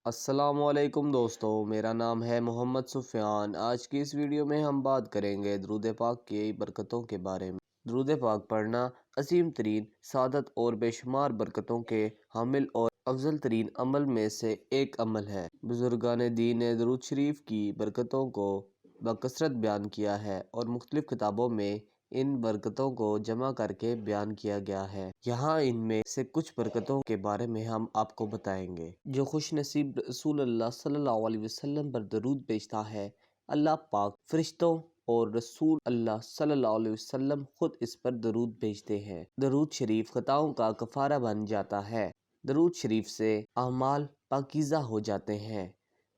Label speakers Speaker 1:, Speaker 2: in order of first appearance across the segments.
Speaker 1: السلام علیکم دوستو، میرا نام ہے محمد سفیان۔ آج کی اس ویڈیو میں ہم بات کریں گے درود پاک کی برکتوں کے بارے میں۔ درود پاک پڑھنا عظیم ترین سعادت اور بے شمار برکتوں کے حامل اور افضل ترین عمل میں سے ایک عمل ہے۔ بزرگان دین نے درود شریف کی برکتوں کو بکثرت بیان کیا ہے اور مختلف کتابوں میں ان برکتوں کو جمع کر کے بیان کیا گیا ہے۔ یہاں ان میں سے کچھ برکتوں کے بارے میں ہم آپ کو بتائیں گے۔ جو خوش نصیب رسول اللہ صلی اللہ علیہ وسلم پر درود بھیجتا ہے، اللہ پاک فرشتوں اور رسول اللہ صلی اللہ علیہ وسلم خود اس پر درود بھیجتے ہیں۔ درود شریف خطاؤں کا کفارہ بن جاتا ہے۔ درود شریف سے اعمال پاکیزہ ہو جاتے ہیں۔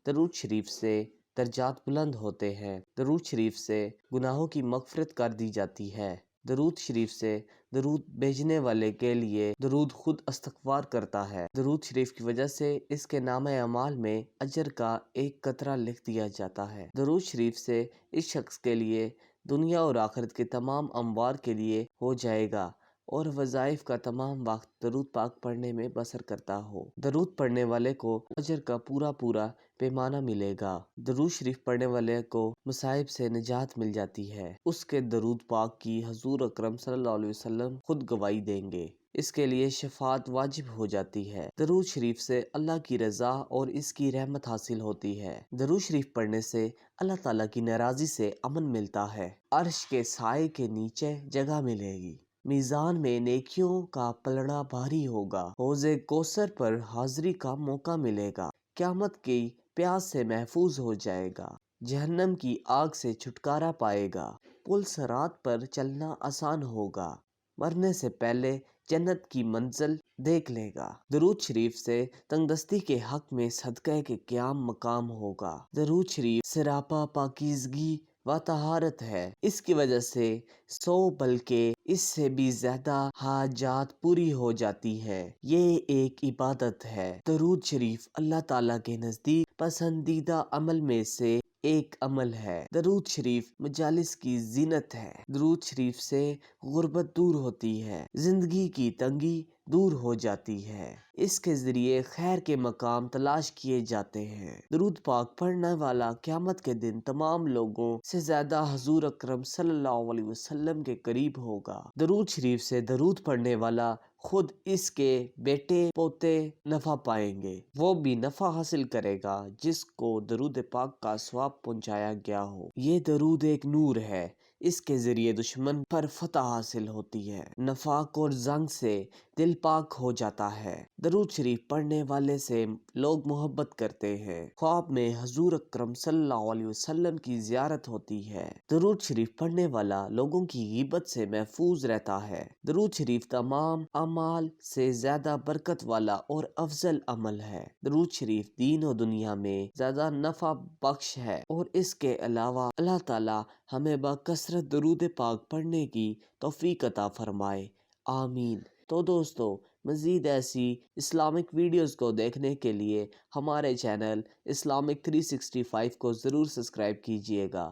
Speaker 1: درود شریف سے درجات بلند ہوتے ہیں۔ درود شریف سے گناہوں کی مغفرت کر دی جاتی ہے۔ درود شریف سے درود بھیجنے والے کے لیے درود خود استغفار کرتا ہے۔ درود شریف کی وجہ سے اس کے نامہ اعمال میں اجر کا ایک قطرہ لکھ دیا جاتا ہے۔ درود شریف سے اس شخص کے لیے دنیا اور آخرت کے تمام اموار کے لیے ہو جائے گا اور وظائف کا تمام وقت درود پاک پڑھنے میں بسر کرتا ہو۔ درود پڑھنے والے کو اجر کا پورا پیمانہ ملے گا۔ درود شریف پڑھنے والے کو مصائب سے نجات مل جاتی ہے۔ اس کے درود پاک کی حضور اکرم صلی اللہ علیہ وسلم خود گواہی دیں گے۔ اس کے لیے شفاعت واجب ہو جاتی ہے۔ درود شریف سے اللہ کی رضا اور اس کی رحمت حاصل ہوتی ہے۔ درود شریف پڑھنے سے اللہ تعالیٰ کی ناراضی سے امن ملتا ہے۔ عرش کے سائے کے نیچے جگہ ملے گی۔ میزان میں نیکیوں کا پلڑا بھاری ہوگا۔ حوض کوثر پر حاضری کا موقع ملے گا۔ قیامت کی پیاس سے محفوظ ہو جائے گا۔ جہنم کی آگ سے چھٹکارا پائے گا۔ پل صراط پر چلنا آسان ہوگا۔ مرنے سے پہلے جنت کی منزل دیکھ لے گا۔ درود شریف سے تنگدستی کے حق میں صدقہ کے قیام مقام ہوگا۔ درود شریف سراپا پاکیزگی و طہارت ہے۔ اس کی وجہ سے 100 بلکہ اس سے بھی زیادہ حاجات پوری ہو جاتی ہے۔ یہ ایک عبادت ہے۔ درود شریف اللہ تعالیٰ کے نزدیک پسندیدہ عمل میں سے ایک عمل ہے۔ درود شریف مجالس کی زینت ہے۔ درود شریف سے غربت دور ہوتی ہے۔ زندگی کی تنگی دور ہو جاتی ہے۔ اس کے ذریعے خیر کے مقام تلاش کیے جاتے ہیں۔ درود پاک پڑھنے والا قیامت کے دن تمام لوگوں سے زیادہ حضور اکرم صلی اللہ علیہ وسلم کے قریب ہوگا۔ درود شریف سے درود پڑھنے والا خود اس کے بیٹے پوتے نفع پائیں گے۔ وہ بھی نفع حاصل کرے گا جس کو درود پاک کا ثواب پہنچایا گیا ہو۔ یہ درود ایک نور ہے۔ اس کے ذریعے دشمن پر فتح حاصل ہوتی ہے۔ نفاق اور زنگ سے دل پاک ہو جاتا ہے۔ درود شریف پڑھنے والے سے لوگ محبت کرتے ہیں۔ خواب میں حضور اکرم صلی اللہ علیہ وسلم کی زیارت ہوتی ہے۔ درود شریف پڑھنے والا لوگوں کی غیبت سے محفوظ رہتا ہے۔ درود شریف تمام اعمال سے زیادہ برکت والا اور افضل عمل ہے۔ درود شریف دین و دنیا میں زیادہ نفع بخش ہے اور اس کے علاوہ اللہ تعالی ہمیں بکثرت درود پاک پڑھنے کی توفیق عطا فرمائے، آمین۔ تو دوستو، مزید ایسی اسلامک ویڈیوز کو دیکھنے کے لیے ہمارے چینل اسلامک 365 کو ضرور سبسکرائب کیجیے گا۔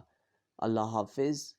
Speaker 1: اللہ حافظ۔